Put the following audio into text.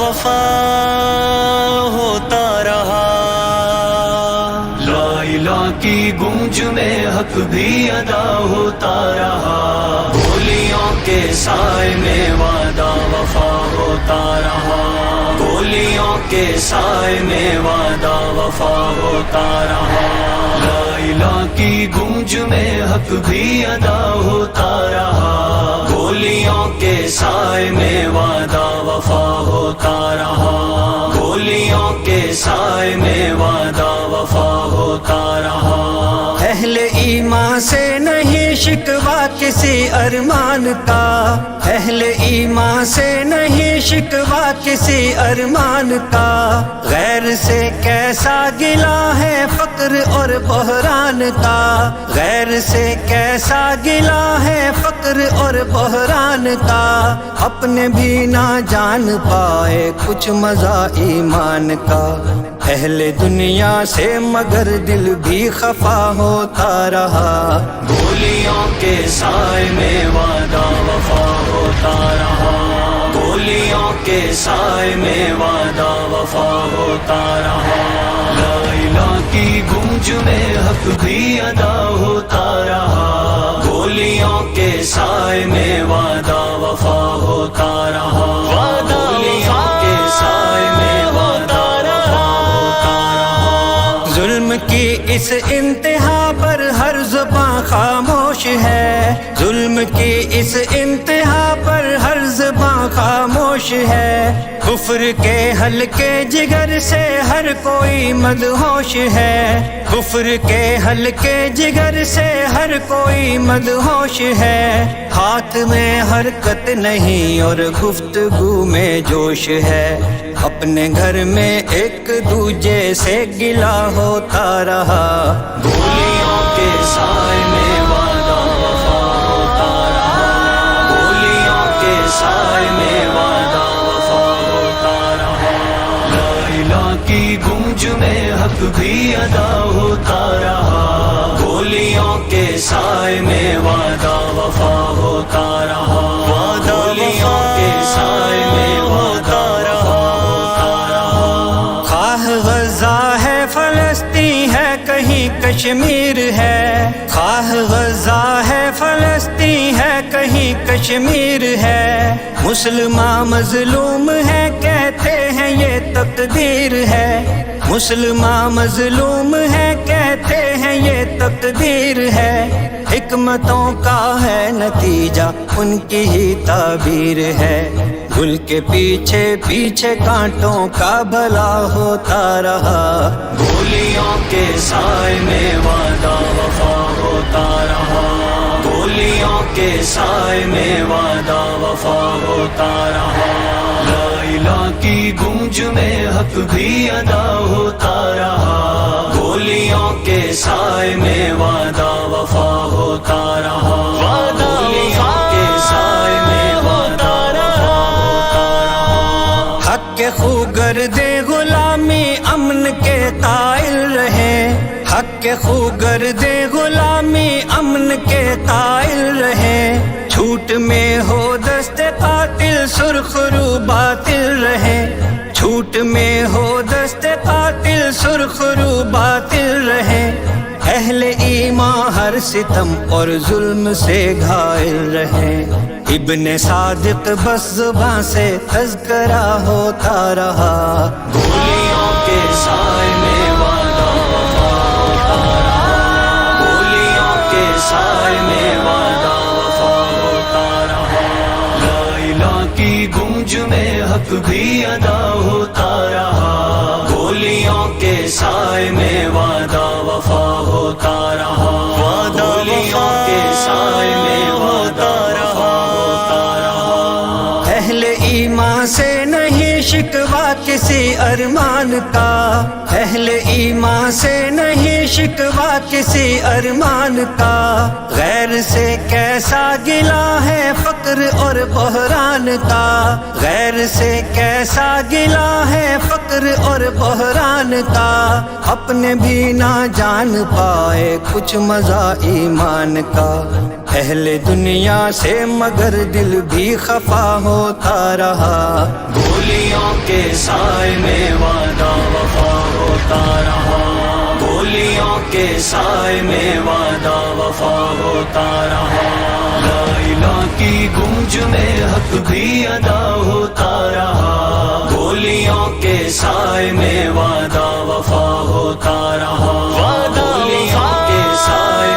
وفا ہوتا رہا، لا الہ کی گونج میں حق بھی ادا ہوتا رہا، گولیوں کے سائے میں وعدہ وفا ہوتا رہا، گولیوں کے سائے میں وعدہ وفا ہوتا رہا، لا الہ کی گونج میں حق بھی ادا ہوتا رہا، گولیوں کے سائے میں وعدہ وفا ہوتا رہا، گولیوں کے سائے میں وعدہ وفا ہوتا رہا۔ اہل ایمان سے نہیں شکوہ کسی ارمان کا، اہل ایمان سے نہیں شکوہ کسی ارمان کا، غیر سے کیسا گلہ ہے فقر اور بحران کا، غیر سے کیسا گلہ ہے فقر اور بحران کا، اپنے بھی نہ جان پائے کچھ مزہ ایمان کا، اہل دنیا سے مگر دل بھی خفا ہوتا رہا، گولیوں کے سائے میں وعدہ وفا ہوتا رہا، گولیوں کے سائے میں وعدہ وفا ہوتا رہا، لا الہ کی گونج میں حق بھی ادا ہوتا رہا، گولیوں کے سائے میں وعدہ وفا ہوتا رہا، گولیوں کے سائے میں وعدہ وفا ہوتا رہا۔ ظلم کی اس انتہا پر ہر زباں خاموش ہے، ظلم کی اس انتہا پر ہر زباں خاموش ہے، کفر کے حلقے جگر سے ہر کوئی مدہوش ہے، کفر کے حلقے جگر سے ہر کوئی مدہوش ہے، ہاتھ میں حرکت نہیں اور گفتگو میں جوش ہے، اپنے گھر میں ایک دوجے سے گلہ ہوتا رہا، گولیوں کے سائے میں وعدہ وفا ہوتا رہا، گولیوں کے سائے میں وعدہ وفا ہوتا رہا، لا الہ کی گونج میں حق بھی ادا ہوتا رہا، گولیوں کے سائے میں وعدہ وفا ہوتا رہا، گولیوں کے سائے میں وعدہ وفا ہوتا رہا۔ خواہ غزہ ہے فلسطین ہے کہیں کشمیر ہے، خواہ غزہ ہے فلسطین ہے کہیں کشمیر ہے، مسلمان مظلوم ہے کہتے ہیں یہ تقدیر ہے، مسلمان مظلوم ہے کہتے ہیں یہ تقدیر ہے، حکمتوں کا ہے نتیجہ ان کی ہی تعبیر ہے، گل کے پیچھے پیچھے کانٹوں کا بھلا ہوتا رہا، گولیوں کے سائے میں وعدہ وفا ہوتا رہا، گولیوں کے سائے میں وعدہ وفا ہوتا رہا، لا الہ کی گونج میں حق بھی ادا ہوتا رہا، گولیوں کے سائے میں وعدہ وفا ہوتا رہا، گولیوں کے سائے میں وعدہ وفا ہوتا رہا۔ حق کے خوگرد غلامی امن کے طائل رہے، حق کے خوگرد غلامی امن کے طائل رہے، جھوٹ میں ہو دست قاتل سرخ رو باطل رہے، جھوٹ میں ہو دست قاتل سرخ رو باطل رہے، اہل ایمان ہر ستم اور ظلم سے گھائل رہے، ابن صادق بس زباں سے تذکرہ ہوتا رہا، گولیوں کے سائے میں وعدہ وفا ہوتا رہا، گولیوں کے سائے میں وعدہ وفا ہوتا رہا، لا الہ کی گونج میں حق بھی ادا ہوتا رہا، گولیوں کے سائے میں وعدہ وفا ہوتا رہا، گولیوں کے سائے میں وعدہ وفا ہوتا رہا۔ اہل ایمان سے نہیں شکوہ کسی ارمان کا، اہل ایمان سے نہیں شکوہ کسی ارمان کا، غیر سے کیسا گلا ہے فقر اور بحران کا، غیر سے کیسا گلا ہے فقر اور بحران کا، اپنے بھی نہ جان پائے کچھ مزہ ایمان کا، اہل دنیا سے مگر دل بھی خفا ہوتا رہا، گولیوں کے سائے میں وعدہ وفا ہوتا رہا، گولیوں کے سائے میں وعدہ وفا ہوتا رہا، لا الہ کی گونج میں حق بھی ادا ہوتا رہا، گولیوں کے سائے میں وعدہ وفا ہوتا رہا، گولیوں کے سائے